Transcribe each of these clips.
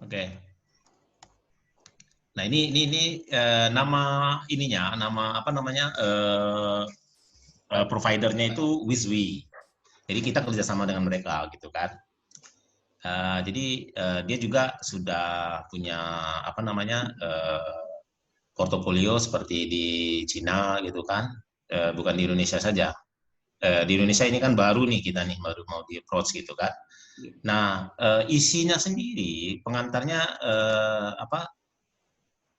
Oke. Nah ini nama ininya, nama apa namanya providernya itu Wizwi. Jadi kita kerjasama dengan mereka gitu kan. Jadi dia juga sudah punya apa namanya portofolio seperti di Cina gitu kan, bukan di Indonesia saja. Di Indonesia ini kan baru nih kita nih baru mau di approach gitu kan. Nah isinya sendiri pengantarnya apa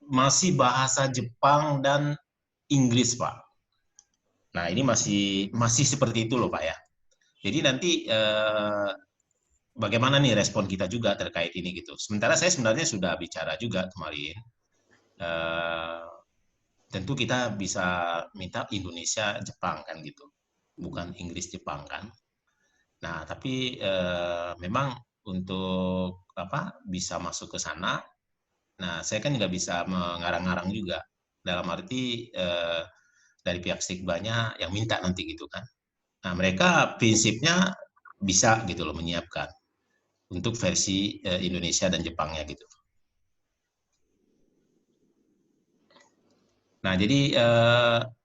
masih bahasa Jepang dan Inggris Pak. Nah ini masih seperti itu loh Pak ya. Jadi nanti bagaimana nih respon kita juga terkait ini gitu. Sementara saya sebenarnya sudah bicara juga kemarin. Eh, Tentu kita bisa minta Indonesia Jepang kan gitu, bukan Inggris Jepang kan. Nah tapi memang untuk apa bisa masuk ke sana, nah saya kan nggak bisa mengarang-arang juga dalam arti dari pihak Stikbanya yang minta nanti gitu kan. Nah mereka prinsipnya bisa gitu loh menyiapkan untuk versi Indonesia dan Jepangnya gitu. Nah, jadi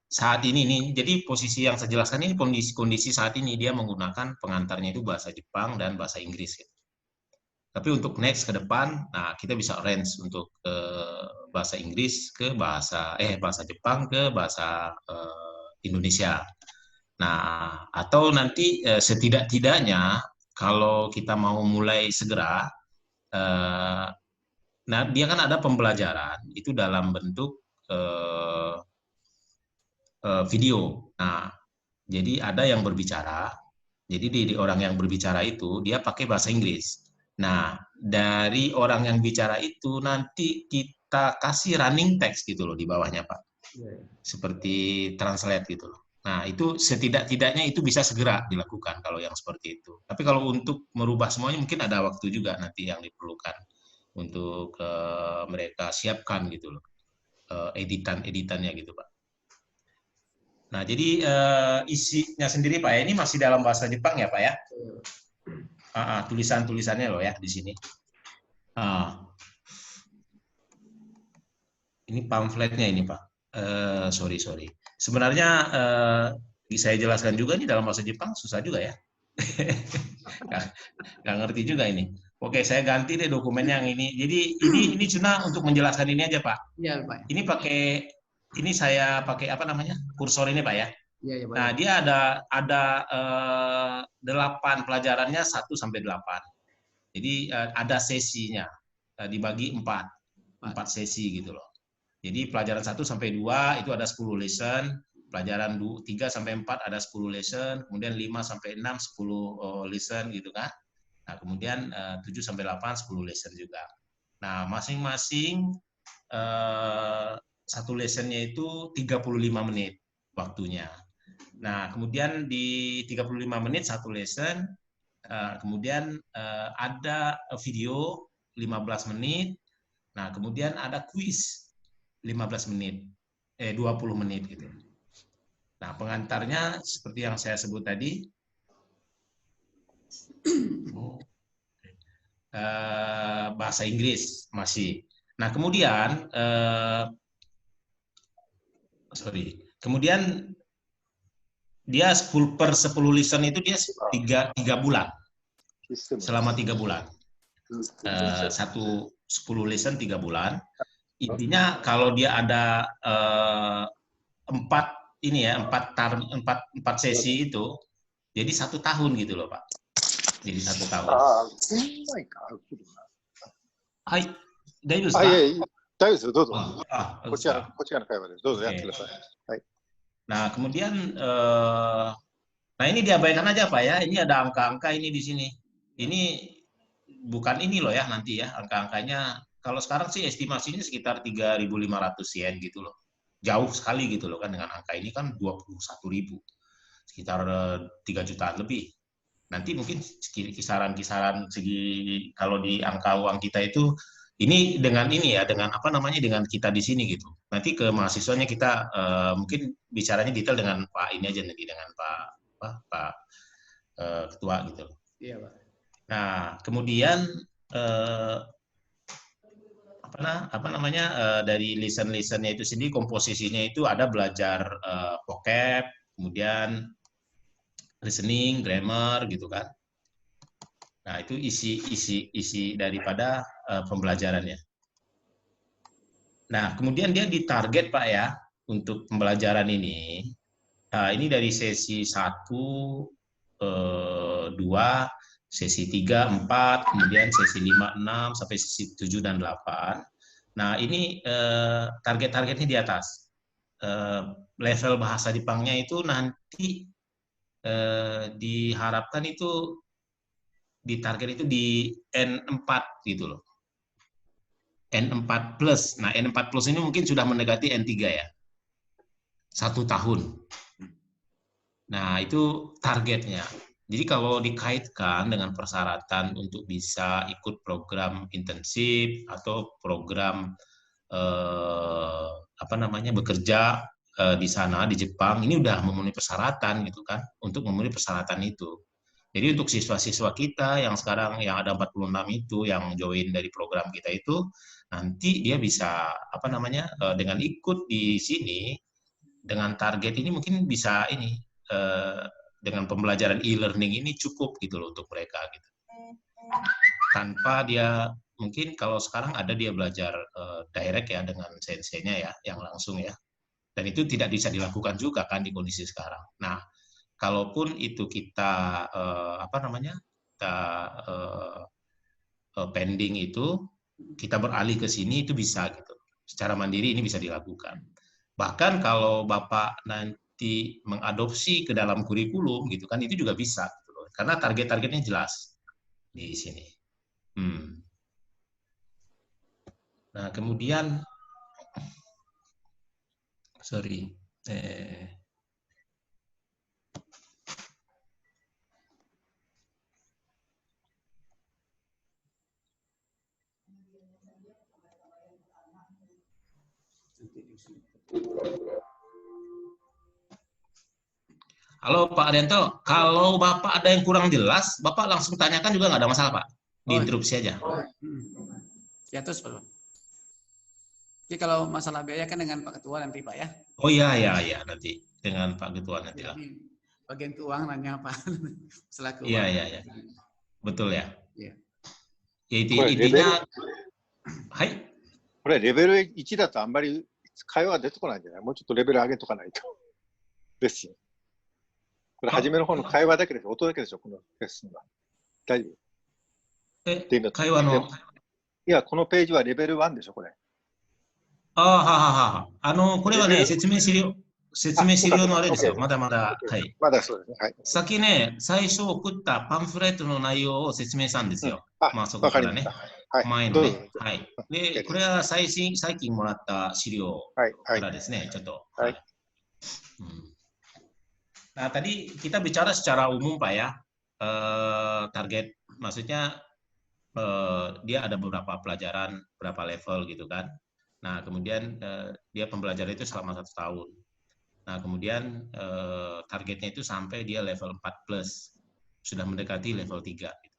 saat ini nih, jadi posisi yang saya jelaskan ini kondisi saat ini dia menggunakan pengantarnya itu bahasa Jepang dan bahasa Inggris. Gitu. Tapi untuk next ke depan, nah kita bisa range untuk bahasa Inggris ke bahasa Jepang ke bahasa Indonesia. Nah, atau nanti setidak-tidaknya kalau kita mau mulai segera, eh, nah dia kan ada pembelajaran itu dalam bentuk video. Nah, jadi ada yang berbicara. Jadi di orang yang berbicara itu dia pakai bahasa Inggris. Nah, dari orang yang bicara itu nanti kita kasih running text gitu loh di bawahnya, Pak. Seperti translate gitu loh. Nah, itu setidak-tidaknya itu bisa segera dilakukan kalau yang seperti itu. Tapi kalau untuk merubah semuanya mungkin ada waktu juga nanti yang diperlukan untuk mereka siapkan gitu loh. Editan-editannya gitu, Pak. Nah, jadi isinya sendiri Pak ya, ini masih dalam bahasa Jepang ya Pak ya? Tulisan-tulisannya loh ya di sini. Ah, ini pamfletnya ini Pak. Sorry. Sebenarnya saya jelaskan juga nih dalam bahasa Jepang susah juga ya. Nggak ngerti juga ini. Oke, saya ganti deh dokumennya yang ini. Jadi ini cuma untuk menjelaskan ini aja Pak. Iya Pak. Ini saya pakai apa namanya kursor ini Pak ya. Iya, ya, Pak. Nah, dia ada 8 pelajarannya 1 sampai 8. Jadi ada sesinya dibagi 4 sesi gitu loh. Jadi pelajaran 1 sampai 2 itu ada 10 lesson, pelajaran 3 sampai 4 ada 10 lesson, kemudian 5 sampai 6 10 lesson gitu kan. Nah, kemudian 7 sampai 8 10 lesson juga. Nah, masing-masing satu lessonnya itu 35 menit waktunya. Nah, kemudian di 35 menit satu lesson, kemudian ada video 15 menit, nah kemudian ada kuis 15 menit, 20 menit gitu. Nah, pengantarnya seperti yang saya sebut tadi, bahasa Inggris masih. Nah, kemudian, kemudian dia 10 per 10 listen itu dia 3 bulan. Selama 3 bulan. Satu 10 listen 3 bulan. Intinya kalau dia ada 4 sesi itu, jadi 1 tahun gitu loh Pak. Jadi 1 tahun. Hai, 大丈夫ですか？大丈夫ですよ、どうぞ。こちらの会話です。どうぞやってください。はい。 Nah, kemudian nah ini diabaikan aja Pak ya. Ini ada angka-angka ini di sini. Ini bukan ini loh ya nanti ya angka-angkanya. Kalau sekarang sih estimasinya sekitar 3.500 yen gitu loh. Jauh sekali gitu loh kan dengan angka ini kan 21.000. Sekitar 3 jutaan lebih. Nanti mungkin kisaran-kisaran segi kalau di angka uang kita itu ini dengan ini ya dengan apa namanya dengan kita di sini gitu. Nanti ke mahasiswanya kita mungkin bicaranya detail dengan Pak ini aja nanti dengan Pak Ketua gitu. Iya Pak. Nah kemudian apa namanya dari listen-listennya itu sendiri komposisinya itu ada belajar vocab, kemudian listening, grammar gitu kan. Nah, itu isi daripada pembelajarannya. Nah, kemudian dia ditarget Pak ya untuk pembelajaran ini. Nah, ini dari sesi 1, 2, sesi 3, 4, kemudian sesi 5, 6, sampai sesi 7 dan 8. Nah, ini target-targetnya di atas. Level bahasa Jepangnya itu nanti diharapkan itu di target itu di N4 gitu loh. N4 plus. Nah, N4 plus ini mungkin sudah mendekati N3 ya. 1 tahun. Nah, itu targetnya. Jadi kalau dikaitkan dengan persyaratan untuk bisa ikut program intensif atau program bekerja di sana di Jepang, ini udah memenuhi persyaratan gitu kan, untuk memenuhi persyaratan itu. Jadi untuk siswa-siswa kita yang sekarang yang ada 46 itu yang join dari program kita itu, nanti dia bisa dengan ikut di sini dengan target ini mungkin bisa ini dengan pembelajaran e-learning ini cukup gitu loh untuk mereka gitu. Tanpa dia mungkin kalau sekarang ada dia belajar direct ya dengan sensei-nya ya yang langsung ya. Dan itu tidak bisa dilakukan juga kan di kondisi sekarang. Nah, kalaupun itu kita pending itu kita beralih ke sini itu bisa gitu. Secara mandiri ini bisa dilakukan. Bahkan kalau Bapak nanti mengadopsi ke dalam kurikulum gitu kan itu juga bisa gitu loh. Karena target-targetnya jelas di sini. Nah, kemudian halo Pak Arianto, kalau Bapak ada yang kurang jelas, Bapak langsung tanyakan juga nggak ada masalah Pak. Diinterupsi aja. Ya terus Pak. Jadi kalau masalah biaya kan dengan Pak Ketua nanti Pak ya. Oh iya nanti dengan Pak Ketua nanti lah. Bagian keuangan nanya Pak. Masalah keuangan. Iya. Betul ya. Iya. Ya intinya, hai. これレベル1だとあんまり会話が出てこないんじゃない？もうちょっとレベル上げとかないと。ですよ。これ初めの方の会話だけでしょ、音だけでしょ、このレッスンは。大丈夫？会話の。いや、このページはレベル1でしょ、これ。これはね、説明資料のあれですよ。まだまだ。はい。まだそうですね。はい。先ね、最初送ったパンフレットの内容を説明したんですよ。そこからね。前のね。はい。で、これは最近もらった資料からですね、ちょっと。はい。Nah, tadi kita bicara secara umum, Pak ya. Target, maksudnya dia ada beberapa pelajaran, berapa level gitu kan. Nah, kemudian dia pembelajaran itu selama 1 tahun. Nah, kemudian targetnya itu sampai dia level 4+, sudah mendekati level 3. Gitu.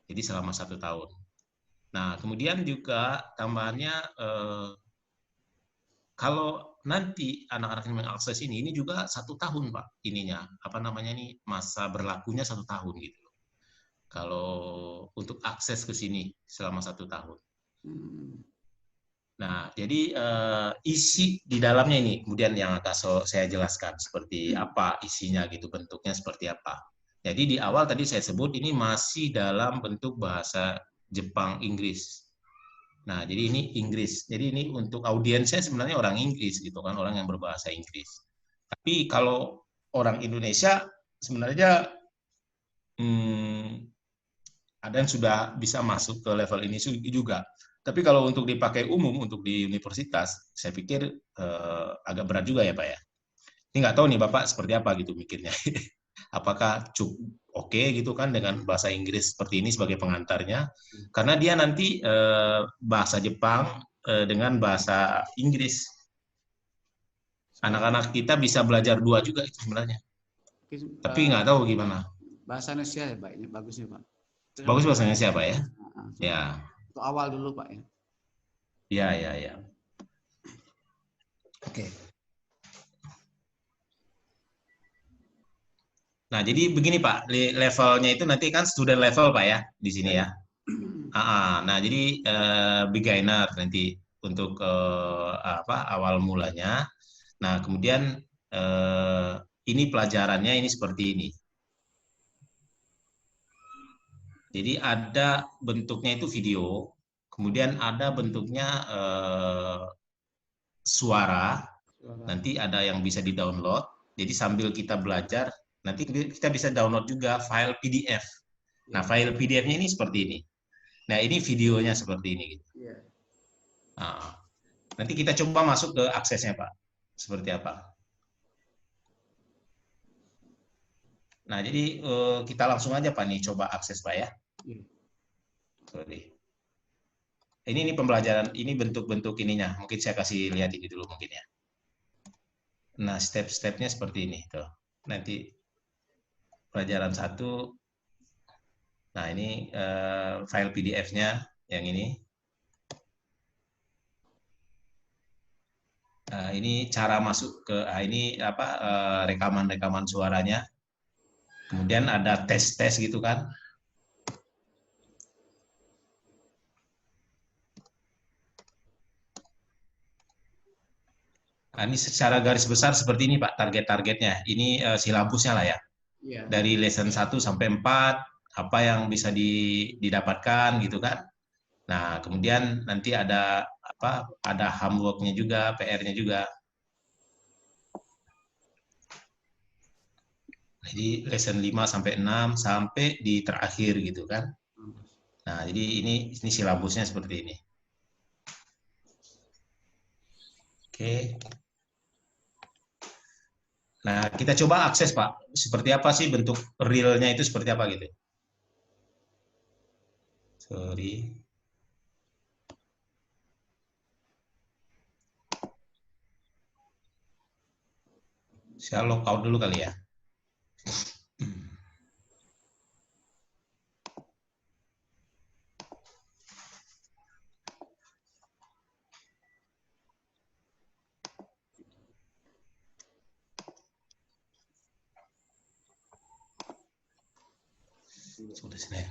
Jadi selama 1 tahun. Nah, kemudian juga tambahannya kalau nanti anak-anak yang mengakses ini juga 1 tahun Pak ininya, masa berlakunya 1 tahun gitu. Kalau untuk akses ke sini selama 1 tahun. Nah, jadi isi di dalamnya ini kemudian yang akan saya jelaskan seperti apa isinya gitu, bentuknya seperti apa. Jadi di awal tadi saya sebut ini masih dalam bentuk bahasa Jepang Inggris. Nah, jadi ini Inggris. Jadi ini untuk audiensnya sebenarnya orang Inggris gitu kan, orang yang berbahasa Inggris. Tapi kalau orang Indonesia sebenarnya ada yang sudah bisa masuk ke level ini juga. Tapi kalau untuk dipakai umum, untuk di universitas, saya pikir agak berat juga ya Pak ya. Ini nggak tahu nih Bapak seperti apa gitu mikirnya. Apakah cukup oke gitu kan dengan bahasa Inggris seperti ini sebagai pengantarnya. Karena dia nanti bahasa Jepang dengan bahasa Inggris. Anak-anak kita bisa belajar 2 juga itu sebenarnya. Tapi nggak tahu gimana. Bahasa Indonesia ya Pak, ini bagusnya Pak. Bagus bahasa Indonesia Pak ya? Ya. Untuk awal dulu Pak ya. Ya, ya, ya. Oke. Nah, jadi begini Pak, levelnya itu nanti kan student level Pak ya di sini ya. Nah, jadi beginner nanti untuk apa awal mulanya. Nah, kemudian ini pelajarannya ini seperti ini. Jadi ada bentuknya itu video, kemudian ada bentuknya suara, nanti ada yang bisa di-download. Jadi sambil kita belajar, nanti kita bisa download juga file PDF. Nah, file PDF-nya ini seperti ini. Nah, ini videonya seperti ini. Gitu. Nah, nanti kita coba masuk ke aksesnya, Pak. Seperti apa? Nah, jadi kita langsung aja, Pak, nih coba akses, Pak, ya. Sorry. Ini pembelajaran, ini bentuk-bentuk ininya. Mungkin saya kasih lihat ini dulu mungkin ya. Nah, step-stepnya seperti ini. Tuh. Nanti pelajaran 1. Nah, ini file PDF-nya yang ini. Nah, ini cara masuk ke ini apa rekaman-rekaman suaranya. Kemudian ada tes-tes gitu kan. Nah, ini secara garis besar seperti ini Pak target-targetnya. Ini silabusnya lah ya. Dari lesson 1 sampai 4 apa yang bisa didapatkan gitu kan. Nah, kemudian nanti ada apa? Ada homework-nya juga, PR-nya juga. Jadi lesson 5 sampai 6 sampai di terakhir gitu kan. Nah, jadi ini silabusnya seperti ini. Oke. Nah, kita coba akses, Pak. Seperti apa sih bentuk real-nya itu seperti apa gitu. Sorry. Saya lockout dulu kali ya. Sudah sini.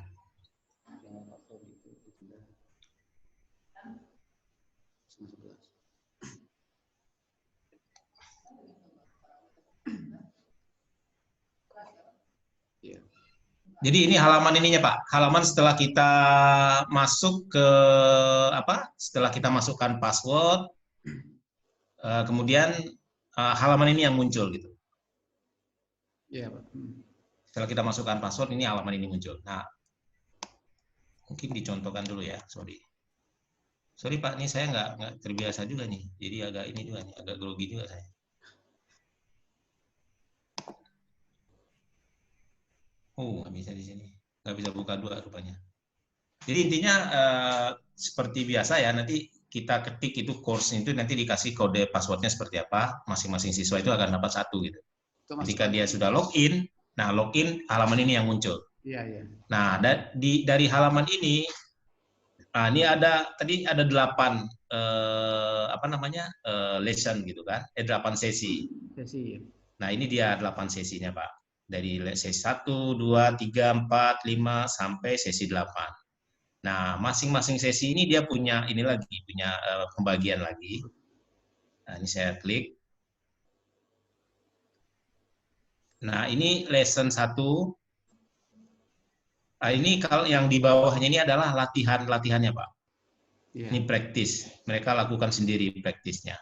Jadi ini halaman ininya Pak. Halaman setelah kita masuk ke apa? Setelah kita masukkan password, kemudian halaman ini yang muncul gitu. Iya Pak. Setelah kita masukkan password, ini halaman ini muncul. Nah, mungkin dicontohkan dulu ya. Sorry Pak, ini saya nggak terbiasa juga nih. Jadi agak ini juga nih, agak grogi juga saya. Oh, nggak bisa di sini. Nggak bisa buka dua rupanya. Jadi intinya seperti biasa ya, nanti kita ketik itu course itu nanti dikasih kode passwordnya seperti apa, masing-masing siswa itu akan dapat 1 gitu. Ketika dia sudah login, nah login halaman ini yang muncul. Iya. Nah dari halaman ini, nah ini tadi ada 8 apa namanya lesson gitu kan, 8 sesi. Nah ini dia 8 sesinya Pak. Dari sesi 1, 2, 3, 4, 5 sampai sesi 8. Nah, masing-masing sesi ini dia punya punya pembagian lagi. Nah, ini saya klik. Nah, ini lesson 1. Nah, ini kalau yang di bawahnya ini adalah latihannya, Pak. Iya. Ini praktis. Mereka lakukan sendiri praktisnya.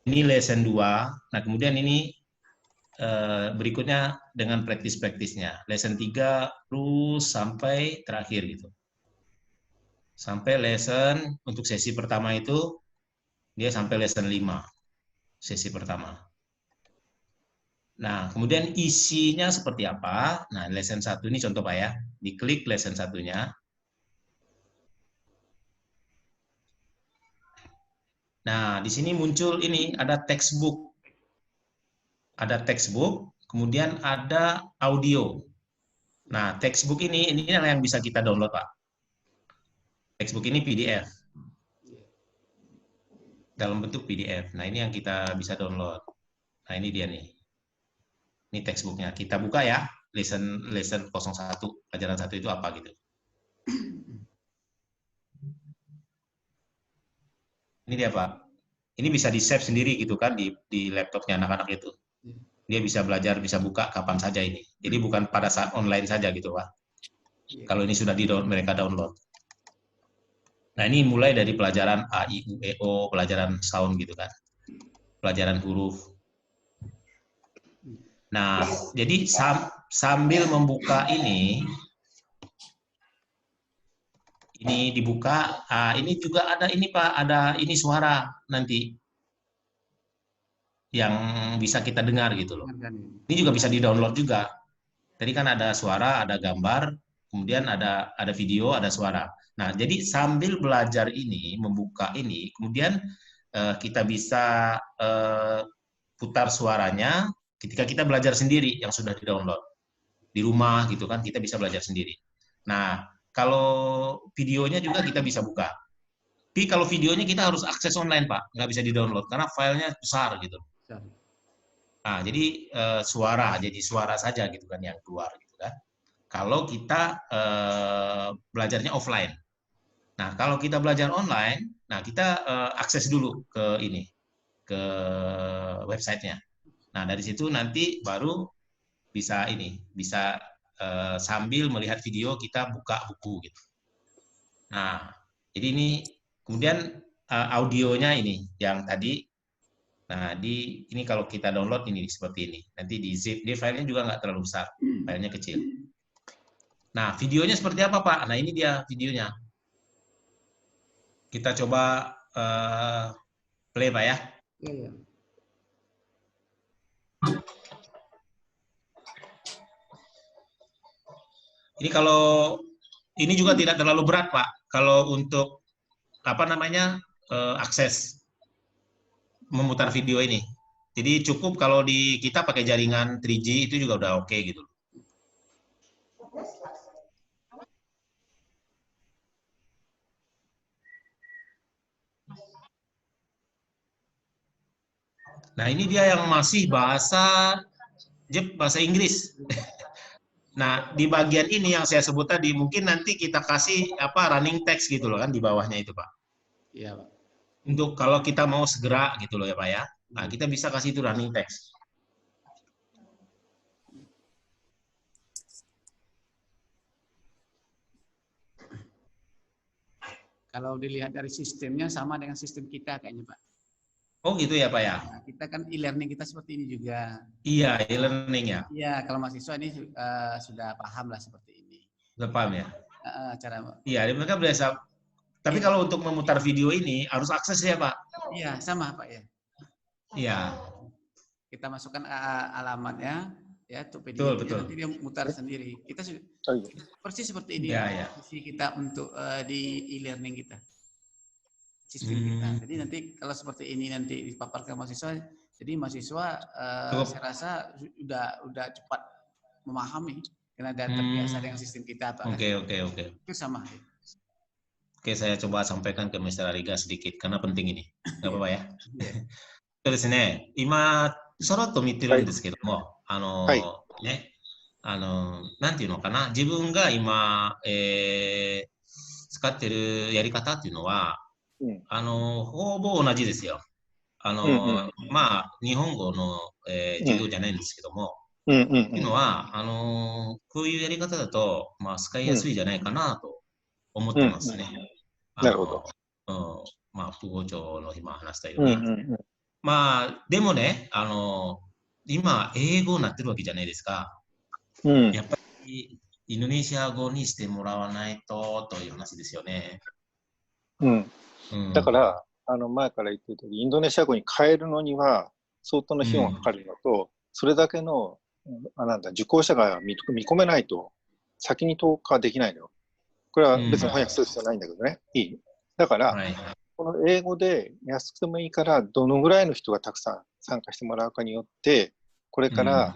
Ini lesson 2. Nah, kemudian ini berikutnya dengan praktis-praktisnya. Lesson 3 terus sampai terakhir gitu. Sampai lesson untuk sesi pertama itu dia sampai lesson 5 sesi pertama. Nah, kemudian isinya seperti apa? Nah, lesson 1 ini contoh Pak ya. Diklik lesson 1-nya. Nah, di sini muncul ini ada textbook. Ada textbook, kemudian ada audio. Nah, textbook ini yang bisa kita download, Pak. Textbook ini PDF. dalam bentuk PDF. Nah, ini yang kita bisa download. Nah, ini dia nih. Ini textbooknya. Kita buka ya, lesson 01, pelajaran 1 itu apa gitu. Ini dia, Pak. Ini bisa di-save sendiri gitu kan di laptopnya anak-anak itu. Dia bisa belajar, bisa buka kapan saja ini. Jadi bukan pada saat online saja gitu, Pak. Kalau ini sudah mereka download. Nah, ini mulai dari pelajaran A, I, U, E, O, pelajaran sound gitu kan. Pelajaran huruf. Nah, jadi sambil membuka ini dibuka, ini juga ada ini Pak, ada ini suara nanti yang bisa kita dengar gitu loh. Ini juga bisa di-download juga. Tadi kan ada suara, ada gambar, kemudian ada video, ada suara. Nah, jadi sambil belajar ini, membuka ini, kemudian kita bisa putar suaranya ketika kita belajar sendiri yang sudah di-download. Di rumah gitu kan, kita bisa belajar sendiri. Nah, kalau videonya juga kita bisa buka. Tapi kalau videonya kita harus akses online, Pak. Nggak bisa di-download, karena filenya besar gitu. Nah, jadi jadi suara saja gitu kan yang keluar gitu kan. Kalau kita belajarnya offline. Nah, kalau kita belajar online, nah kita akses dulu ke ini, ke websitenya. Nah, dari situ nanti baru bisa sambil melihat video kita buka buku gitu. Nah, jadi ini kemudian audionya ini yang tadi. Nah, ini kalau kita download ini seperti ini. Nanti di zip, dia filenya juga nggak terlalu besar, filenya kecil. Nah, videonya seperti apa, Pak? Nah, ini dia videonya. Kita coba play, Pak ya. Iya. Ini kalau ini juga tidak terlalu berat, Pak. Kalau untuk apa namanya akses memutar video ini. Jadi cukup kalau di kita pakai jaringan 3G itu juga udah oke gitu. Nah, ini dia yang masih bahasa Inggris. Nah, di bagian ini yang saya sebut tadi, mungkin nanti kita kasih running text gitu loh kan di bawahnya itu, Pak. Iya, Pak. Untuk kalau kita mau segera gitu loh ya, Pak ya. Nah, kita bisa kasih itu running text. Kalau dilihat dari sistemnya sama dengan sistem kita kayaknya, Pak. Oh gitu ya, Pak ya? Nah, kita kan e-learning kita seperti ini juga. Iya, e-learning ya. Iya, kalau mahasiswa ini sudah paham lah seperti ini. Sudah paham ya? Cara. Iya, mereka biasa. Tapi kalau untuk memutar video ini harus akses ya, Pak? Iya, sama, Pak ya. Iya. Kita masukkan alamatnya, ya, untuk video. Betul. Nanti dia mutar sendiri. Kita persis seperti ini. Ya. Sisi kita untuk di e-learning kita. Sistem kita. Jadi nanti kalau seperti ini nanti dipaparkan mahasiswa, jadi mahasiswa saya rasa udah cepat memahami karena ada terbiasa dengan sistem kita. Oke. Itu sama. Oke, saya coba sampaikan ke Mr. Ariga sedikit karena penting ini. Nggak apa-apa ya. そうですね。今さらっと見てるんですけども、ね、なんていうのかな、自分が今、使ってるやり方っていうのは、ほぼ同じですよ。まあ、日本語の、授業じゃないんですけども、っていうのは、こういうやり方だと、まあ、使いやすいじゃないかなと思ってますね。なるほど。まあ、副校長の今話したように。まあ、でもね、今、英語になってるわけじゃないですか。やっぱり、インドネシア語にしてもらわないと、という話ですよね。だから、前から言ってる通り、インドネシア語に変えるのには、相当の費用がかかるのと、それだけの、受講者が見込めないと、先に投下できないのよ。これは別に翻訳する必要ないんだけどね。いい。だから、この英語で安くてもいいから、どのぐらいの人がたくさん参加してもらうかによって、これから、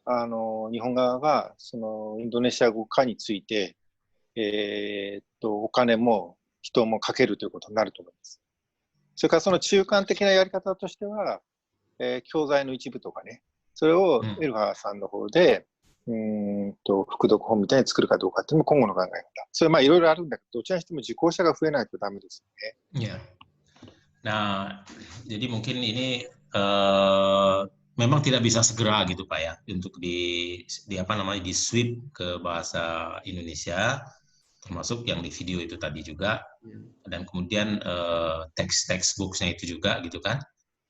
日本側がそのインドネシア語化について、お金も人もかけるということになると思います。それからその中間的なやり方としては、教材の一部とかね、それをエルファさんの方で、副読本みたいに作るかどうかっていうのも今後の考え方。それいろいろあるんだけど、どちらにしても受講者が増えないとダメですよね。Ya. Nah, jadi mungkin ini memang tidak bisa segera gitu Pak ya untuk di apa namanya di sweep ke bahasa Indonesia, termasuk yang di video itu tadi juga, dan kemudian teks textbooks-nya itu juga gitu kan,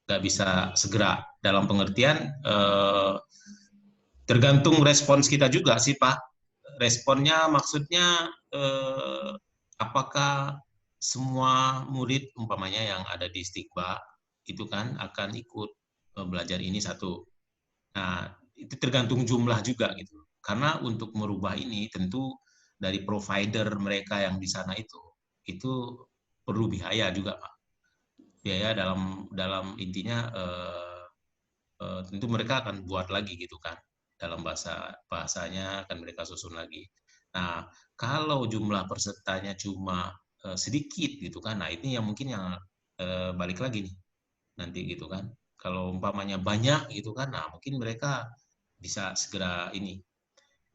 nggak bisa segera dalam pengertian tergantung respons kita juga sih Pak. Responnya maksudnya apakah semua murid umpamanya yang ada di Stigba itu kan akan ikut belajar ini satu. Nah, itu tergantung jumlah juga gitu. Karena untuk merubah ini tentu dari provider mereka yang di sana itu perlu biaya juga, Pak. Biaya dalam intinya tentu mereka akan buat lagi gitu kan. Dalam bahasanya akan mereka susun lagi. Nah, kalau jumlah pesertanya cuma sedikit gitu kan, nah ini yang mungkin yang balik lagi nih nanti gitu kan. Kalau umpamanya banyak gitu kan, nah mungkin mereka bisa segera ini.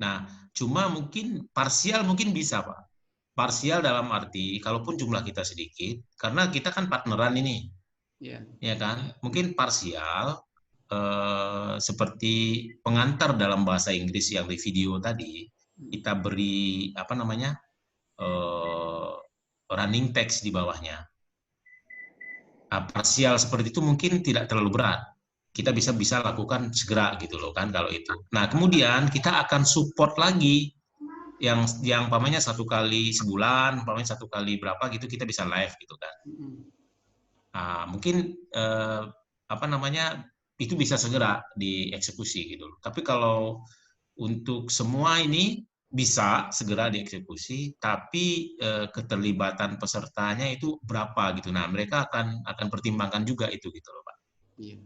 Nah, cuma mungkin parsial mungkin bisa Pak. Parsial dalam arti kalaupun jumlah kita sedikit, karena kita kan partneran ini, ya kan. Mungkin parsial seperti pengantar dalam bahasa Inggris yang di video tadi, kita beri apa namanya running text di bawahnya. Nah, parsial seperti itu mungkin tidak terlalu berat. Kita bisa lakukan segera gitu loh kan kalau itu. Nah kemudian kita akan support lagi yang umpamanya 1 kali sebulan, umpamanya 1 kali berapa gitu kita bisa live gitu kan. Nah, mungkin apa namanya itu bisa segera dieksekusi gitu. Tapi kalau untuk semua ini bisa segera dieksekusi, tapi keterlibatan pesertanya itu berapa gitu. Nah, mereka akan pertimbangkan juga itu gitu loh, Pak. Iya.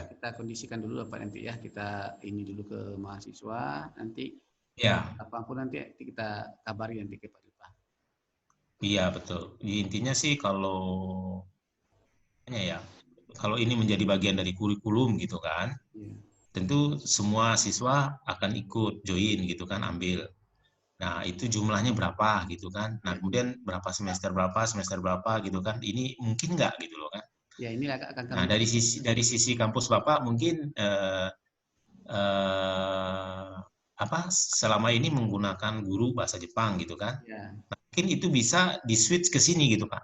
Kita kondisikan dulu Pak nanti ya, kita ini dulu ke mahasiswa, nanti ya. Apapun nanti kita kabari nanti ke Pak Duta. Iya, betul. Intinya sih kalau ini menjadi bagian dari kurikulum gitu kan, tentu semua siswa akan ikut join gitu kan, ambil. Nah itu jumlahnya berapa gitu kan. Nah kemudian berapa semester berapa gitu kan. Ini mungkin nggak gitu loh kan. Ya ini akan Nah dari sisi kampus Bapak mungkin selama ini menggunakan guru bahasa Jepang gitu kan. Ya. Nah, mungkin itu bisa di switch ke sini gitu Pak.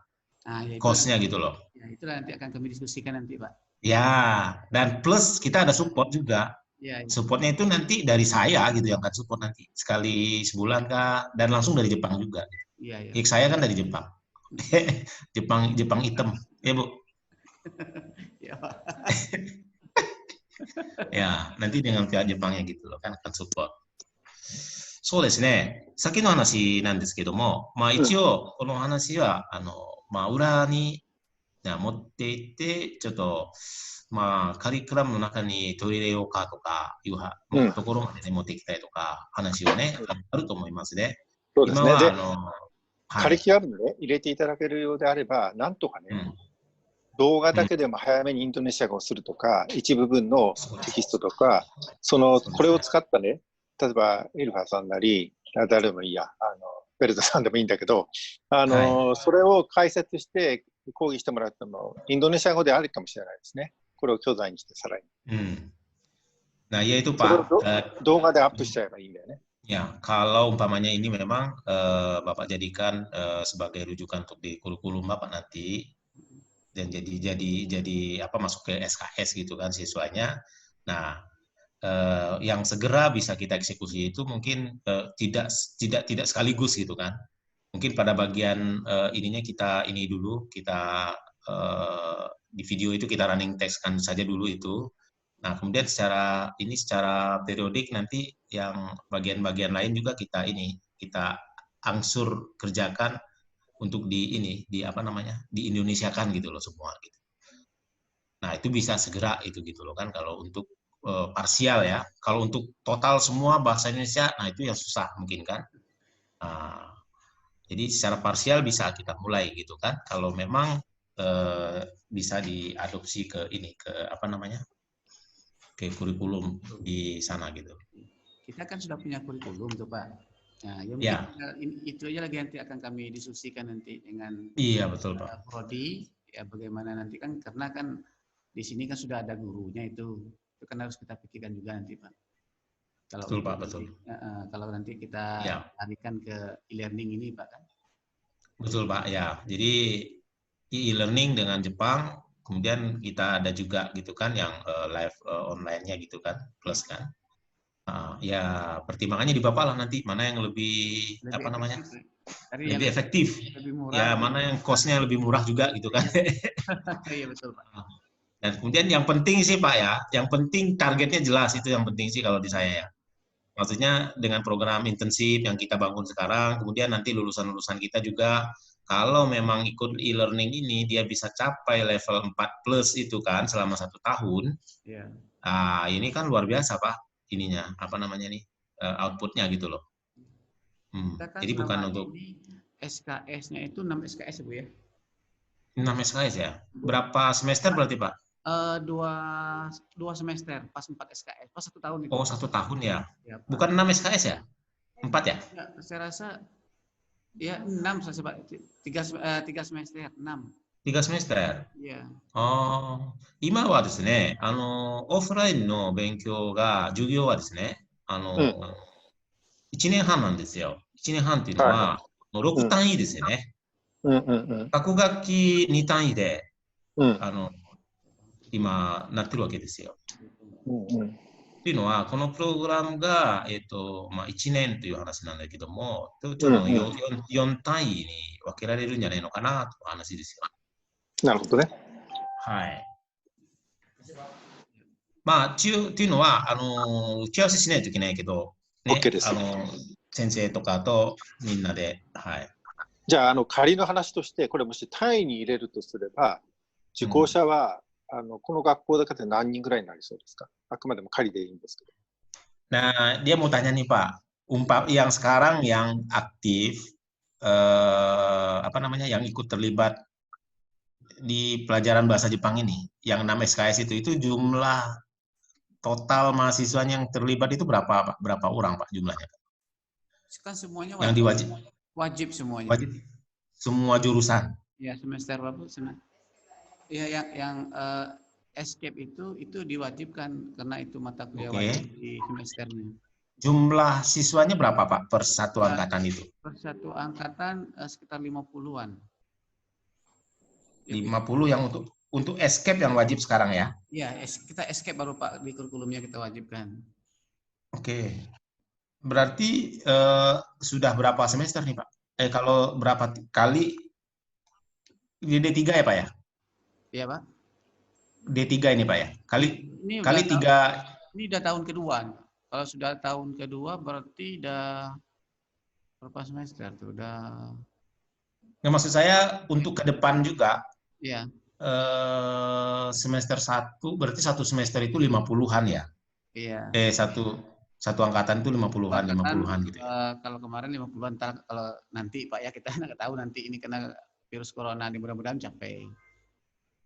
Cost-nya gitu loh. Ya, itulah nanti akan kami diskusikan nanti Pak. Ya, dan plus kita ada support juga. Ya. Supportnya itu nanti dari saya gitu yang akan support nanti. Sekali sebulan kah, dan langsung dari Jepang juga. Iya. Saya kan dari Jepang. Jepang hitam. Ya Bu. Ya Pak. Ya, nanti dengan pihak Jepangnya gitu loh kan akan support. そうですね。先の話なんですけども、一応この話は裏に持っていってちょっとカリキュラムの中に取り入れようかとかいうところまで、ね、持っていきたいとか話をねあると思いますね。そうですね。で、カリキュラムで、ね、入れていただけるようであれば、なんとかね。動画だけでも早めにインドネシア語をするとか、一部分のテキストとか、これを使ったね、例えばエルファさんなり、誰でもいいや、ベルトさんでもいいんだけど、それを解説して講義してもらっても、インドネシア語であるかもしれないですね。これを教材にしてさらに。Nah, ya itu Pak. 動画でアップしちゃえばいいんだよね。Ya, kalau umpamanya ini memang Bapak jadikan sebagai rujukan untuk di kurikulum Bapak nanti, dan jadi apa masuk ke SKS gitu kan siswanya. Nah, yang segera bisa kita eksekusi itu mungkin tidak sekaligus gitu kan. Mungkin pada bagian ininya kita ini dulu, kita di video itu kita running text-kan saja dulu itu. Nah, kemudian secara periodik nanti yang bagian-bagian lain juga kita angsur kerjakan untuk di Indonesiakan gitu loh semua gitu. Nah, itu bisa segera itu gitu loh kan kalau untuk parsial ya. Kalau untuk total semua bahasa Indonesia, nah itu yang susah mungkin kan. Jadi secara parsial bisa kita mulai gitu kan. Kalau memang bisa diadopsi ke ini, ke apa namanya, ke kurikulum di sana gitu. Kita kan sudah punya kurikulum tuh Pak. Nah, ya mungkin Ya, itu aja lagi nanti akan kami diskusikan nanti dengan iya betul Pak. Prodi, ya bagaimana nanti kan karena kan di sini kan sudah ada gurunya itu kan harus kita pikirkan juga nanti Pak. Kalau Betul itu Pak, nanti, betul. kalau nanti kita Ya, alihkan ke e-learning ini Pak kan. betul Pak. Ya, jadi e-learning dengan Jepang, kemudian kita ada juga gitu kan yang live online-nya gitu kan, plus kan. Ya pertimbangannya di Bapak lah nanti mana yang lebih Lebih apa namanya, efektif. Tadi yang lebih efektif. lebih murah. Ya mana yang cost-nya lebih murah juga gitu kan. Iya betul Pak. Dan kemudian yang penting sih Pak ya, yang penting targetnya jelas, itu yang penting sih kalau di saya ya. Maksudnya dengan program intensif yang kita bangun sekarang, kemudian nanti lulusan-lulusan kita juga kalau memang ikut e-learning ini dia bisa capai level 4 plus itu kan selama 1 tahun. Iya. Ini kan luar biasa Pak ininya, apa namanya nih, outputnya gitu loh. Kita kan Jadi bukan selama untuk ini SKS-nya itu 6 SKS Bu ya. 6 SKS ya. Berapa semester berarti Pak? Dua semester pas 4 SKS pas 1 tahun itu. Oh 1 tahun ya. Ya, Pak. Bukan 6 SKS ya? 4 ya? Ya, saya rasa ya 6 saya sebut 3 semester 6. 3 semester. いや、今はですね、オフラインの勉強が、授業はですね、1年半なんですよ。1年半っていうのは、6単位ですよね。各学期2単位で、今、なってるわけですよ。というのは、このプログラムが、1年という話なんだけども、ちょっと4単位に分けられるんじゃないのかなという話ですよ。なるほどね。はい。っていうのは、打ち合わせしないといけないけど、ね、OK です。先生とかとみんなで、はい。じゃあ、仮の話として、これもし単位に入れるとすれば、受講者は、この学校だけで何人ぐらいになりそうですか？あくまでも仮でいいんですけど。Nah, dia mau tanya nih Pak, yang sekarang yang aktif, apa namanya, yang ikut terlibat di pelajaran bahasa Jepang ini, yang 6 SKS itu jumlah total mahasiswanya yang terlibat itu berapa Pak? Berapa orang Pak jumlahnya? Kan semuanya yang diwajib, wajib semuanya. Wajib, semua jurusan. Ya semester berapa? Ya yang escape itu diwajibkan karena itu mata kuliah wajib di semesternya. Jumlah siswanya berapa Pak per satu angkatan itu? Per satu angkatan sekitar 50-an. 50 yang untuk escape yang wajib sekarang ya? Iya, kita escape baru Pak, di kurikulumnya kita wajibkan. Oke. Berarti sudah berapa semester nih Pak? Kalau berapa kali di D3 ya Pak ya? Iya Pak. D3 ini Pak ya? Kali 3. Ini udah tahun kedua. Kalau sudah tahun kedua berarti udah berapa semester tuh? Udah. Nah, maksud saya untuk ke depan juga. Iya. Semester 1 berarti satu semester itu 50-an ya? Iya. Satu angkatan itu 50-an gitu. Kalau kemarin 50-an, kalau nanti Pak ya kita nggak tahu nanti ini kena virus corona, mudah-mudahan capai.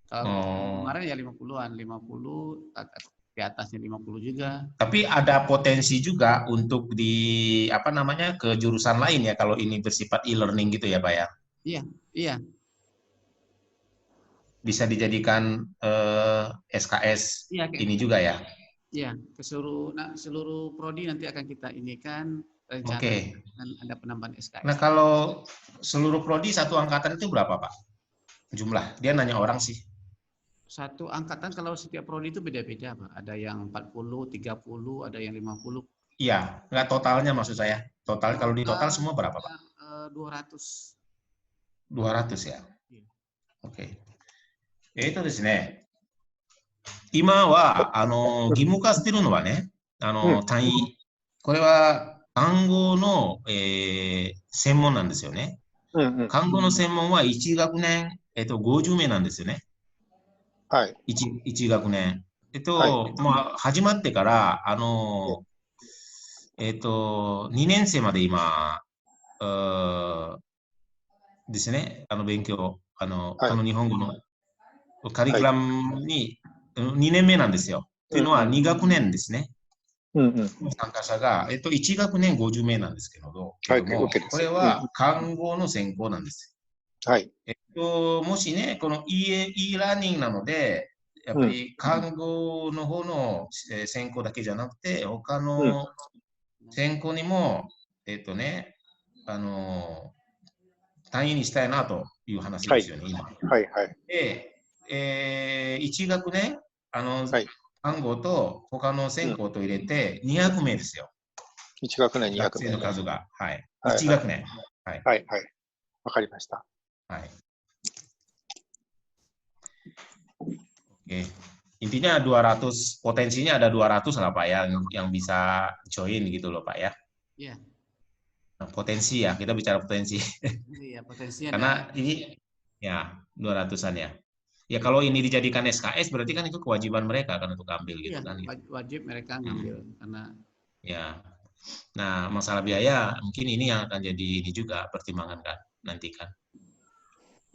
Kalau kemarin ya 50-an, 50 di atasnya 50 juga. Tapi ada potensi juga untuk di apa namanya ke jurusan lain ya kalau ini bersifat e-learning gitu ya Pak ya? Iya. Bisa dijadikan SKS ini juga ya? Iya, ke seluruh prodi nanti akan kita inikan rencana dan ada penambahan SKS. Nah, kalau seluruh prodi satu angkatan itu berapa, Pak? Jumlah. Dia nanya orang sih. Satu angkatan kalau setiap prodi itu beda-beda, Pak. Ada yang 40, 30, ada yang 50. Iya, nggak totalnya maksud saya. Total kalau di total semua berapa, Pak? 200. 200 ya? Iya. Oke. ですね。今は義務化しているのはね、単位、これは看護の、専門なんですよね。看護の専門は1学年、50名なんですよね。はい。1学年。始まってから、2年生まで今、ですね。勉強、はいこの日本語のカリキュラムに2年目なんですよ。というのは2学年ですね。うんうん。参加者が、1学年50名なんですけども、はい、も、 OK です。これは看護の専攻なんです。はい。もしね、この e ラーニングなので、やっぱり看護の方の専攻だけじゃなくて、他の専攻にも、単位にしたいなという話ですよね、今。はいはい。で、1学年、はい。看護と他の専攻と入れて200名ですよ。 1学年200学生名。の数が。はい。はい1学年。はい。はいはい。わかりました。はい。Oke. Intinya 200, potensinya ada 200 lah Pak ya, yang bisa join gitu loh Pak ya. Iya. Nah, potensi ya, kita bicara potensi. Iya, potensinya Karena ada. ini ya 200-an ya. Ya kalau ini dijadikan SKS berarti kan itu kewajiban mereka kan untuk ambil gitu Iya, kan. wajib mereka ngambil karena Ya. Nah, masalah biaya mungkin ini yang akan jadi ini juga pertimbangan kan nanti kan.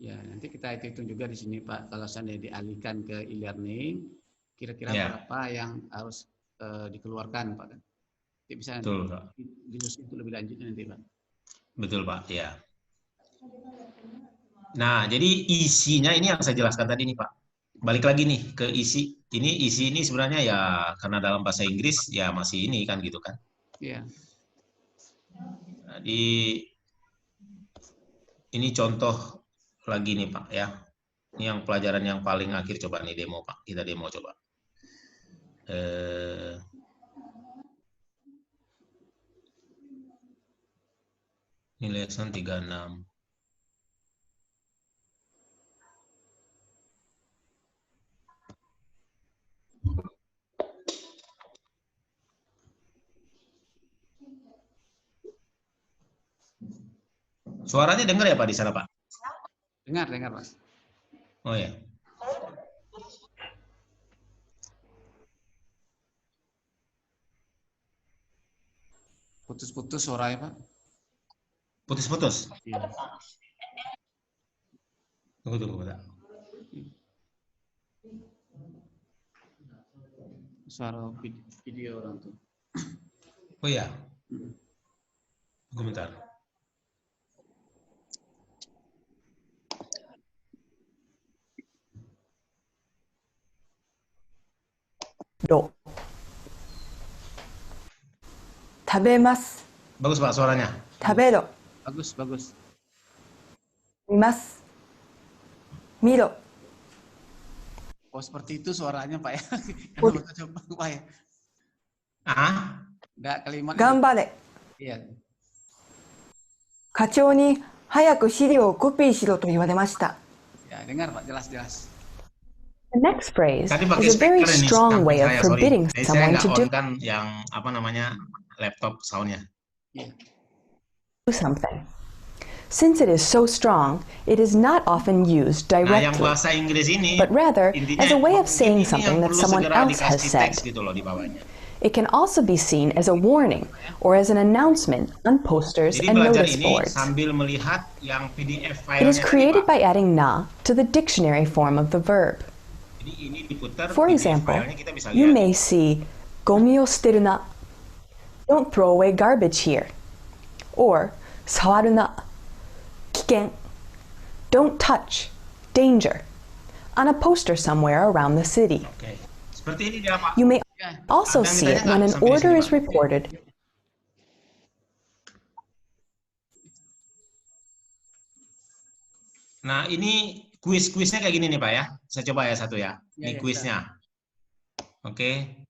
ya nanti kita hitung juga di sini Pak, kalau seandainya dialihkan ke e-learning, kira-kira Ya. berapa yang harus dikeluarkan Pak? Nanti bisa nanti Betul, Pak. diskusi untuk lebih lanjut nanti Pak. Betul Pak, ya. Nah, jadi isinya ini yang saya jelaskan tadi nih Pak. Balik lagi nih ke isi. Isi ini sebenarnya ya karena dalam bahasa Inggris ya masih ini kan gitu kan. Iya. Jadi ini contoh lagi nih Pak ya. Ini yang pelajaran yang paling akhir, coba nih demo Pak. Kita demo coba. Ini lesson 36. Suaranya dengar ya Pak di sana Pak? Dengar Pak. Oh ya. Putus-putus suaranya Pak. Putus-putus. Iya. Tunggu Pak. Suara video orang tuh. Oh ya. Tunggu bentar. Tabemasu. Bagus Pak suaranya. Taberu. Bagus. Mimasu. Miro. Oh seperti itu suaranya Pak ya. Coba Pak ya. Enggak kalimat. Ganbare. Iya. 課長に早く資料をコピーしろと言われました。 Ya, dengar Pak, jelas. The next phrase is a very strong way of forbidding someone to do kan yang apa namanya laptop soundnya. something. Since it is so strong, it is not often used Nah, yang directly, bahasa Inggris ini, but rather as a way of saying ini something yang that perlu someone segera else has dikasih said. teks gitu loh di bawahnya. It can also be seen as a warning or as an announcement on posters Jadi and belajar notice ini boards. sambil melihat yang PDF It is filenya. created by adding na to the dictionary form of the verb. Jadi ini diputar, For PDF example, filenya kita bisa you lihat. may see gomi o shiteru na. Don't throw away garbage here. Or sawaru na. Kiken. Don't touch. Danger. On a poster somewhere around the city. Oke. Seperti ini dia Pak. You may also see it when an order is reported. Nah, ini kuisnya kayak gini nih Pak ya. Saya coba ya satu ya. Ini kuisnya. Oke.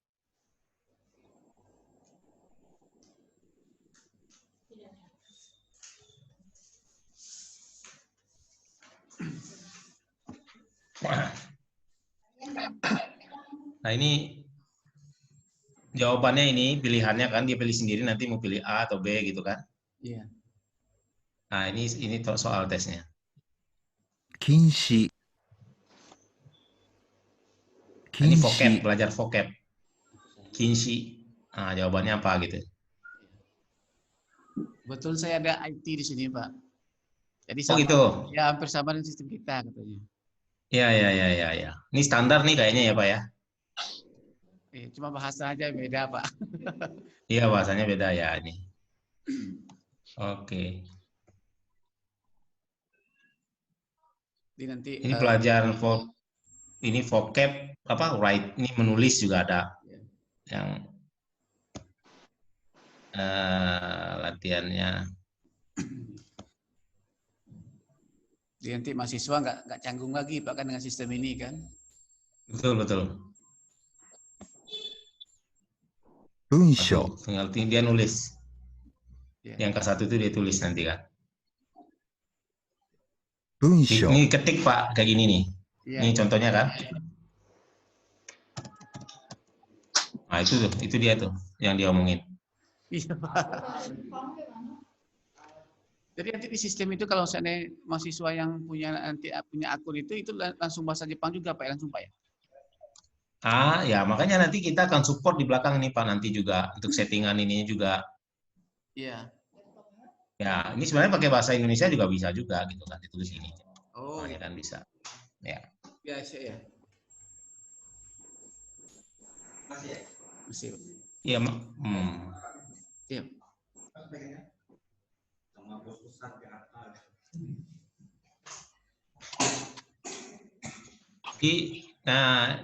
Nah, ini jawabannya, ini pilihannya kan, dia pilih sendiri nanti mau pilih A atau B gitu kan. Iya. Nah, ini soal tesnya. Kinshi. Ini vocab, belajar vocab. Kinshi. Nah, jawabannya apa gitu. Betul, saya ada IT di sini Pak. Jadi Oh sama, gitu. ya hampir sama dengan sistem kita katanya. Ya, ya, ya, ya, ya. Ini standar nih kayaknya ya Pak ya. Cuma bahasa aja beda Pak. Iya bahasanya beda ya ini. Oke. Jadi nanti Ini pelajaran ini vocab apa write ini menulis juga ada yang latihannya. jadi nanti mahasiswa nggak canggung lagi Pak kan dengan sistem ini kan. Betul, betul. 文章、 Tinggal dia nulis. Ya. Yang ke-1 itu dia tulis nanti kan. 文章、 Ini ketik Pak kayak gini nih. Iya, Ini iya. contohnya kan. Nah itu dia tuh yang dia omongin. Iya, Pak. Jadi nanti di sistem itu kalau misalnya mahasiswa yang punya akun itu langsung bahasa Jepang juga Pak, langsung Pak ya? Ya makanya nanti kita akan support di belakang nih Pak nanti juga untuk settingan ini juga. Iya. Ya ini sebenarnya pakai bahasa Indonesia juga bisa juga gitu kan ditulis ini. Oh, Makanya kan bisa. Ya. ya saya ya. Masih. Iya. Iya.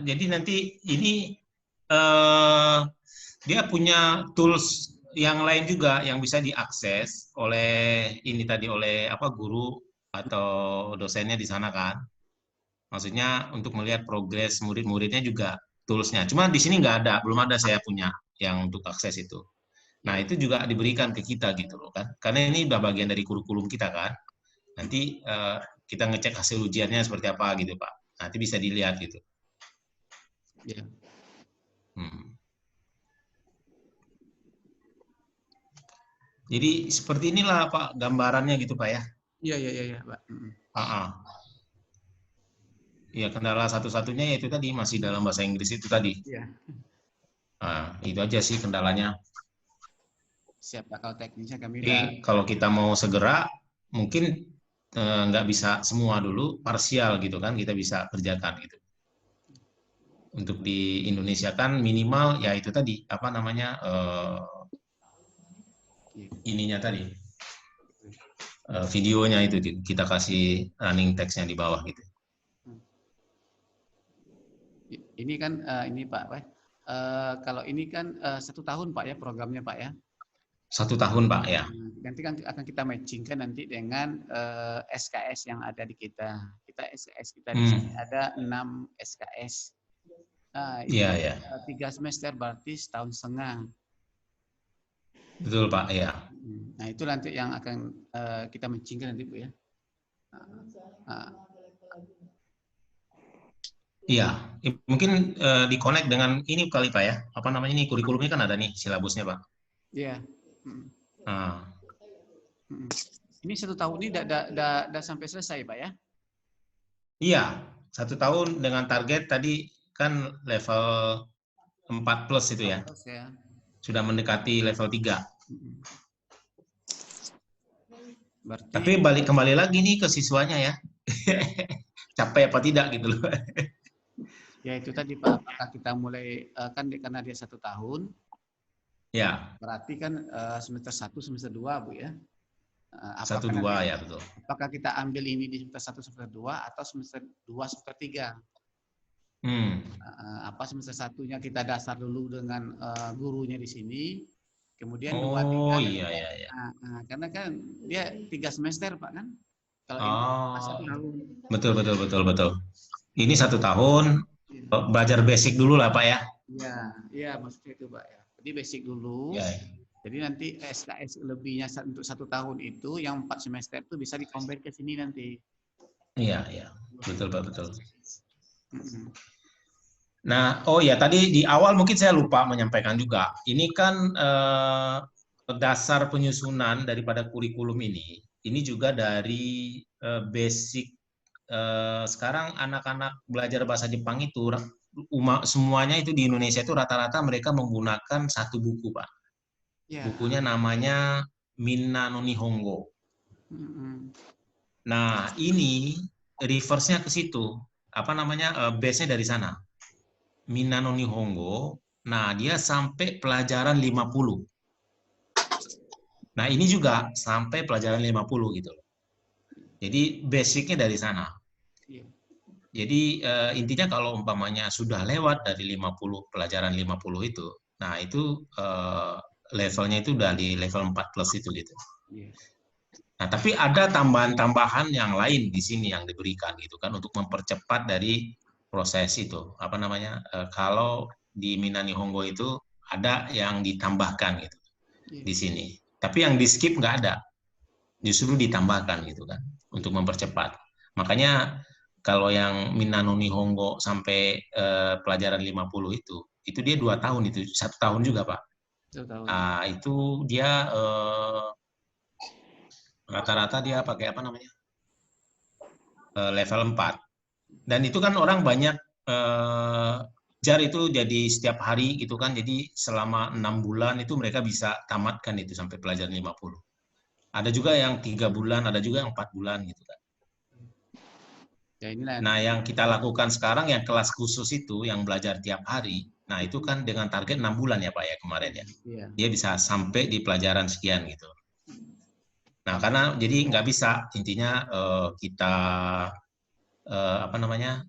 Jadi nanti ini dia punya tools yang lain juga yang bisa diakses oleh ini tadi oleh guru atau dosennya di sana kan. Maksudnya untuk melihat progres murid-muridnya juga toolsnya. Cuma di sini nggak ada, belum ada saya punya yang untuk akses itu. Nah itu juga diberikan ke kita gitu loh kan. Karena ini udah bagian dari kurikulum kita kan. Nanti kita ngecek hasil ujiannya seperti apa gitu Pak. Nanti bisa dilihat gitu. Iya. Jadi seperti inilah Pak gambarannya gitu Pak ya. Iya Pak. Ya kendala satu-satunya yaitu tadi masih dalam bahasa Inggris itu tadi. Iya. Itu aja sih kendalanya. Siap Pak, kalau teknisnya kami Jadi kalau kita mau segera mungkin nggak bisa semua dulu, parsial gitu kan kita bisa kerjakan gitu. Untuk di Indonesia kan minimal ya itu tadi apa namanya ininya tadi videonya itu kita kasih running text-nya di bawah gitu. Ini kan ini Pak, kalau ini kan 1 tahun Pak ya programnya Pak ya. 1 tahun Pak ya. Nanti kan akan kita matchingkan nanti dengan SKS yang ada di kita. SKS kita di sini ada 6 SKS. Nah, itu 3 semester berarti setahun setengah. Betul Pak ya. Nah itu nanti yang akan kita matchingkan nanti Bu ya. Iya, mungkin di-connect dengan ini kali Pak ya. Apa namanya ini kurikulumnya kan ada nih silabusnya Pak. Iya. Ini 1 tahun ini udah sampai selesai Pak ya? Iya, 1 tahun dengan target tadi kan level 4 plus itu ya. Sudah mendekati level 3. Berarti... Tapi kembali lagi nih ke siswanya ya. Capek apa tidak gitu loh. Ya itu tadi Pak, apakah kita mulai kan karena dia 1 tahun. Ya. Berarti kan semester 1, semester 2 Bu ya. 1, 2 ya betul. Apakah kita ambil ini di semester 1, semester 2 atau semester 2, semester 3? Apa semester 1-nya kita dasar dulu dengan gurunya di sini, kemudian 2, 3. Iya. Karena kan dia 3 semester Pak kan. Kalau ini 1 tahun. Betul. Ini 1 tahun belajar basic dulu lah Pak ya. Iya maksudnya itu Pak ya. Jadi basic dulu. Ya. Jadi nanti SKS lebihnya untuk 1 tahun itu yang 4 semester itu bisa di-convert ke sini nanti. Iya. Betul Pak, betul. Nah, tadi di awal mungkin saya lupa menyampaikan juga. Ini kan dasar penyusunan daripada kurikulum ini juga dari basic. Sekarang anak-anak belajar bahasa Jepang itu semuanya itu di Indonesia itu rata-rata mereka menggunakan 1 buku Pak. Bukunya namanya Minna no Nihongo. Nah, ini reverse-nya ke situ. Apa namanya? Base-nya dari sana. Minano Nihongo. Nah, dia sampai pelajaran 50. Nah, ini juga sampai pelajaran 50 gitu loh. Jadi basic-nya dari sana. Iya. Jadi intinya kalau umpamanya sudah lewat dari 50 pelajaran 50 itu, nah itu levelnya itu udah di level 4 plus itu gitu. Iya. Nah, tapi ada tambahan-tambahan yang lain di sini yang diberikan gitu kan untuk mempercepat dari proses itu. Apa namanya? Kalau di Minami Nihongo itu ada yang ditambahkan gitu Iya. di sini. Tapi yang di skip nggak ada. Justru ditambahkan gitu kan untuk mempercepat. Makanya kalau yang Minano Nihongo sampai pelajaran 50 itu dia 2 tahun, itu 1 tahun juga Pak. 1 tahun. Itu dia rata-rata dia pakai apa namanya? Level 4. Dan itu kan orang banyak jar itu jadi setiap hari gitu kan, jadi selama 6 bulan itu mereka bisa tamatkan itu sampai pelajaran 50. Ada juga yang 3 bulan, ada juga yang 4 bulan gitu kan. Ya inilah. Nah, yang kita lakukan sekarang yang kelas khusus itu, yang belajar tiap hari, nah itu kan dengan target 6 bulan ya Pak ya kemarin ya. Iya. Dia bisa sampai di pelajaran sekian gitu. Nah, karena jadi nggak bisa, intinya kita apa namanya,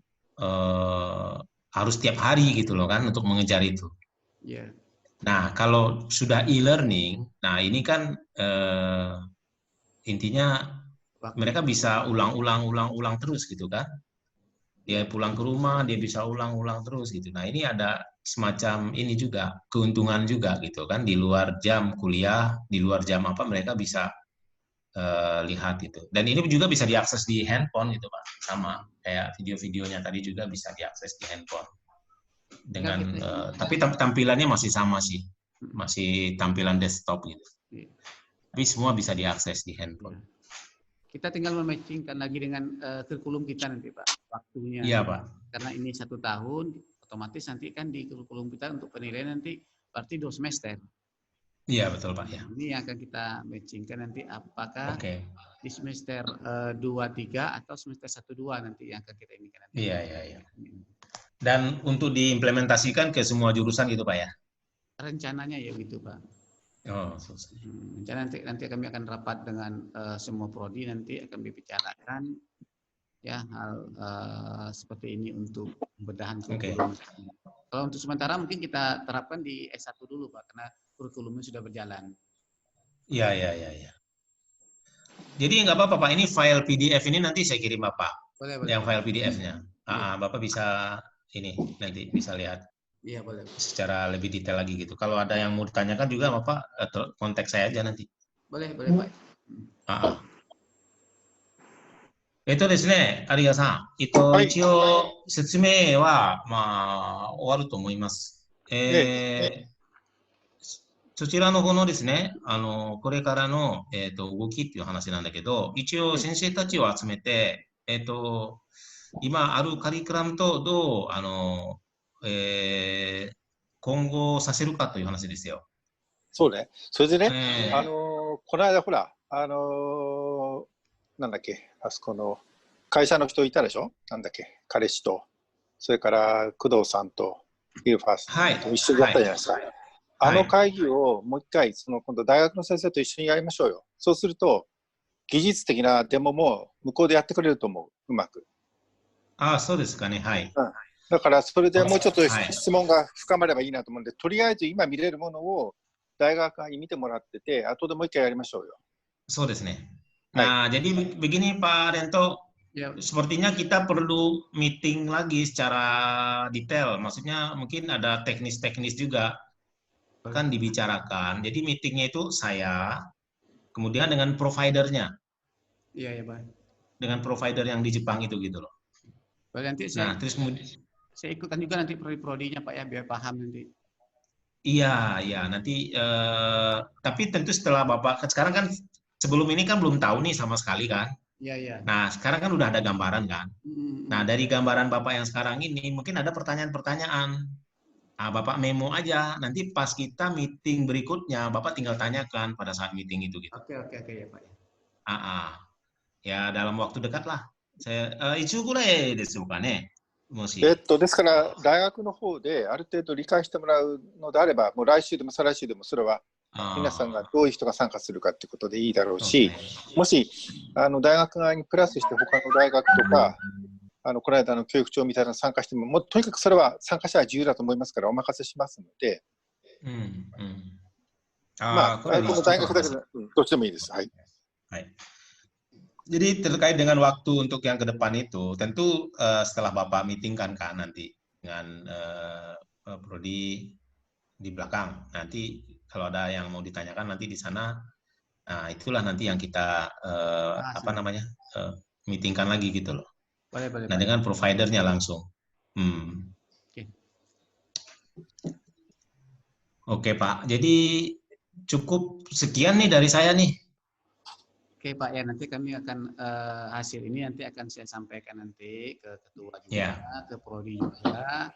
harus tiap hari gitu loh kan untuk mengejar itu. Iya. Nah, kalau sudah e-learning, nah ini kan intinya mereka bisa ulang terus gitu kan. Dia pulang ke rumah, dia bisa ulang terus gitu. Nah, ini ada semacam ini juga, keuntungan juga gitu kan, di luar jam kuliah, di luar jam apa mereka bisa lihat itu. Dan ini juga bisa diakses di handphone gitu Pak. Sama kayak video-videonya tadi juga bisa diakses di handphone. Dengan tapi tampilannya masih sama sih. Masih tampilan desktop gitu. Tapi semua bisa diakses di handphone. Kita tinggal mematchingkan lagi dengan kurikulum kita nanti Pak, waktunya. Iya Pak. Karena ini 1 tahun, otomatis nanti kan di kurikulum kita untuk penilaian nanti berarti 2 semester. Iya betul Pak ya. Ini yang akan kita matchingkan nanti apakah di semester 2-3 atau semester 1-2 nanti yang akan kita ini kan. Iya. Dan untuk diimplementasikan ke semua jurusan gitu Pak ya? Rencananya ya gitu Pak. Oh, nanti kami akan rapat dengan semua prodi, nanti akan dibicarakan ya hal seperti ini untuk pembedahan kurikulum. Kalau untuk sementara mungkin kita terapkan di S1 dulu Pak, karena kurikulumnya sudah berjalan. Iya. Jadi nggak apa-apa Pak, ini file PDF ini nanti saya kirim Bapak. Boleh. Yang file PDF-nya. Bapak bisa ini nanti bisa lihat. Iya boleh. Secara lebih detail lagi gitu. Kalau ada yang mau ditanyakan juga Bapak kontak saya aja nanti. Boleh Pak. ですね、有賀さん、一応説明はまあ終わると思います。そちらの方のですね、これからの動きっていう話なんだけど、一応先生たちを集めて、今あるカリキュラムとどう混合させるかという話ですよ。そうね。それでね、この間ほら、なんだっけ、あそこの会社の人いたでしょ、なんだっけ、彼氏と、それから工藤さんとイルファスと一緒にやったじゃないですか。あの会議をもう一回、今度大学の先生と一緒にやりましょうよ。そうすると、技術的なデモも向こうでやってくれると思う、うまく。そうですかね、はい。だからそれでもうちょっと質問が深まればいいなと思うんで、とりあえず今見れるものを大学側に見てもらってて、後でもう一回やりましょうよ。そうですね。Nah, jadi begini Pak Rento, sepertinya kita perlu meeting lagi secara detail. Maksudnya mungkin ada teknis-teknis juga kan dibicarakan. Jadi meetingnya itu saya, kemudian dengan providernya. Iya Pak. Dengan provider yang di Jepang itu gitu loh. Nanti terus kemudian saya ikutan juga nanti prodi-prodinya Pak ya, biar paham nanti. Iya, nanti tapi tentu setelah Bapak, sekarang kan sebelum ini kan belum tahu nih sama sekali kan. Iya. Nah, sekarang kan udah ada gambaran kan. Nah, dari gambaran Bapak yang sekarang ini mungkin ada pertanyaan-pertanyaan. Nah, Bapak memo aja, nanti pas kita meeting berikutnya Bapak tinggal tanyakan pada saat meeting itu gitu. Oke ya Pak. Ya dalam waktu dekat lah. Saya いつぐらいでしょうかね。もし。ですから、大学の方である程度理解してもらうのであれば、もう来週でも再来週でもそれは皆さんがどういう人が参加するかってことでいいだろうし、もし大学側にプラスして他の大学とか、この間の教育長みたいなの参加しても、もうとにかくそれは参加者は自由だと思いますからお任せしますので、まあ、この大学だけで、どっちでもいいです。はい。はい。Jadi terkait dengan waktu untuk yang ke depan itu, tentu setelah Bapak meetingkan kan nanti dengan Prodi di belakang. Nanti kalau ada yang mau ditanyakan nanti di sana, nah itulah nanti yang kita meetingkan lagi gitu loh. Boleh. Nah dengan providernya langsung. Oke Pak, jadi cukup sekian nih dari saya nih. Oke Pak ya, nanti kami akan hasil ini nanti akan saya sampaikan nanti ke ketua juga, ke Prodi juga.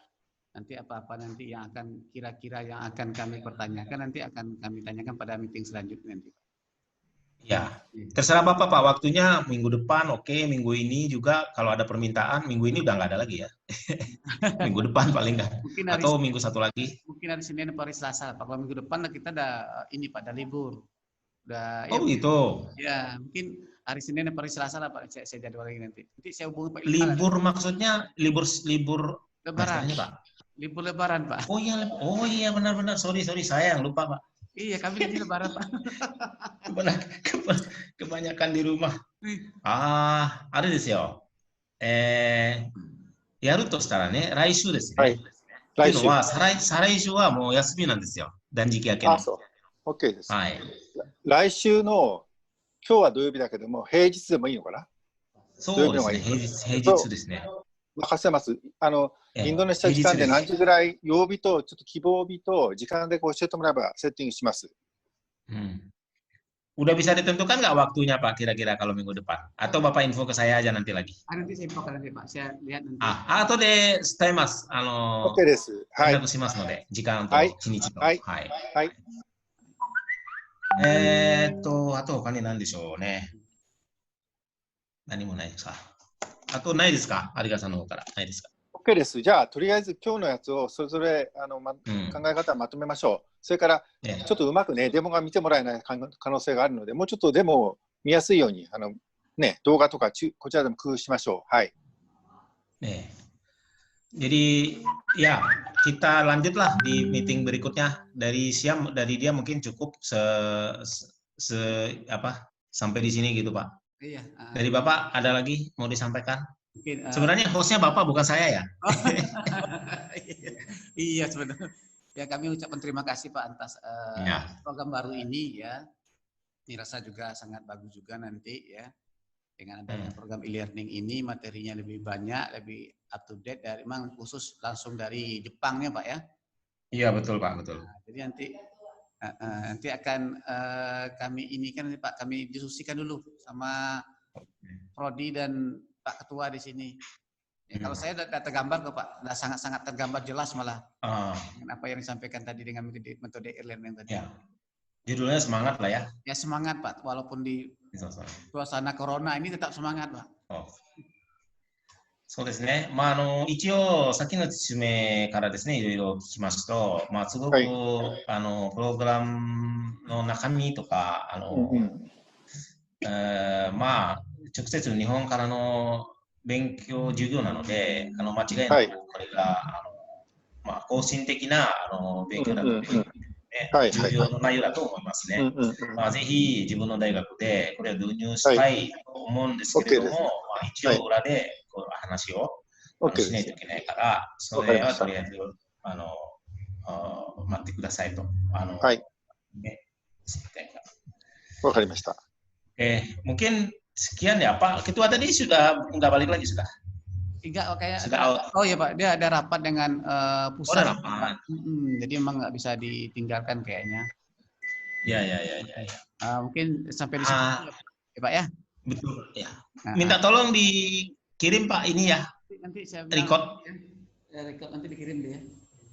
Nanti apa-apa nanti yang akan kira-kira yang akan kami pertanyakan nanti akan kami tanyakan pada meeting selanjutnya nanti. Ya, terserah Bapak Pak, waktunya minggu depan oke, minggu ini juga kalau ada permintaan, minggu ini udah nggak ada lagi ya. Minggu depan paling nggak, atau minggu satu lagi. Mungkin hari Senin atau hari Selasa, Pak. Kalau minggu depan kita ada ini Pak, ada libur. Udah, oh ya, gitu. Ya, mungkin hari Senin atau hari Selasa lah Pak, saya jadwalin nanti. Nanti saya hubungi Pak. Libur maksudnya libur Lebaran, Pak. Libur Lebaran Pak. Oh iya benar-benar. Sorry saya yang lupa Pak. Iya kami di Lebaran Pak. Kebanyakan di rumah. Adaですよ。やるとしたらね、来週ですね。はい。来週は再来週はもう休みなんですよ。断食明けの。そう。OK です。はい。来週の今日は土曜日だけども平日でもいいのかな？そうですね。平日ですね。任せます。インドネシア時間で何時ぐらい、曜日とちょっと希望日と時間で教えてもらえばセッティングします。Udah bisa ditentukan nggak waktunya Pak kira-kira kalau minggu depan? Atau Bapak info ke saya aja nanti lagi? Nanti saya info nanti Pak. Saya lihat nanti. 後で伝えます。OK です。はい。連絡しますので、時間と日にちと。はい。はい。あと他に何でしょうね。何もないですか。あとないですか？有賀さんの方からないですか？ OK です。じゃあとりあえず今日のやつをそれぞれ考え方をまとめましょう。それからちょっとうまくねデモが見てもらえない可能性があるので、もうちょっとデモを見やすいように動画とかこちらでも工夫しましょう。はい。Jadi ya kita lanjutlah di meeting berikutnya. Dari dia mungkin cukup sampai di sini gitu Pak. Iya. Dari Bapak ada lagi mau disampaikan? Mungkin, sebenarnya hostnya Bapak bukan saya ya. Iya sebenarnya. Ya kami ucapkan terima kasih Pak atas program baru ini ya. Ini rasa juga sangat bagus juga nanti ya. Dengan adanya program e-learning ini materinya lebih banyak, lebih up to date dari memang khusus langsung dari Jepangnya Pak ya. Iya betul Pak, betul. Nah, jadi nanti akan kami ini kan Pak, kami diskusikan dulu sama Prodi dan Pak Ketua di sini. Ya, kalau saya udah tergambar kok Pak, udah sangat-sangat tergambar jelas malah dengan apa yang disampaikan tadi dengan metode e-learning tadi. Ya. Judulnya semangat lah ya. Ya semangat Pak, walaupun di suasana corona ini tetap semangat Pak. そうですね。一応さっきの説明からですね、いろいろ聞きますと、すごく、プログラムの中身とか直接日本からの勉強授業なので、間違いなくこれが更新的な勉強だと思います。重要な内容だと思いますね。ぜひ自分の大学でこれを導入したいと思うんですけれども、一応裏でこう話をしないといけないから、それはとりあえず待ってくださいと。はい。わかりました。mungkin sekian ya Pak. Ketua tadi sudah nggak balik lagi sudah? Enggak, kayak oh ya Pak, dia ada rapat dengan pusat. Oh, rapat. Jadi memang nggak bisa ditinggalkan kayaknya. Ya. Mungkin sampai di sini ya Pak ya. Betul ya. Minta tolong dikirim Pak ini ya. Nanti saya record. Record nanti dikirim deh ya.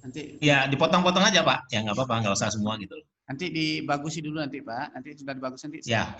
Nanti. Ya dipotong-potong aja Pak. Ya nggak apa-apa, nggak usah semua gitu. Nanti dibagusi dulu nanti Pak. Nanti sudah dibagus nanti. Ya.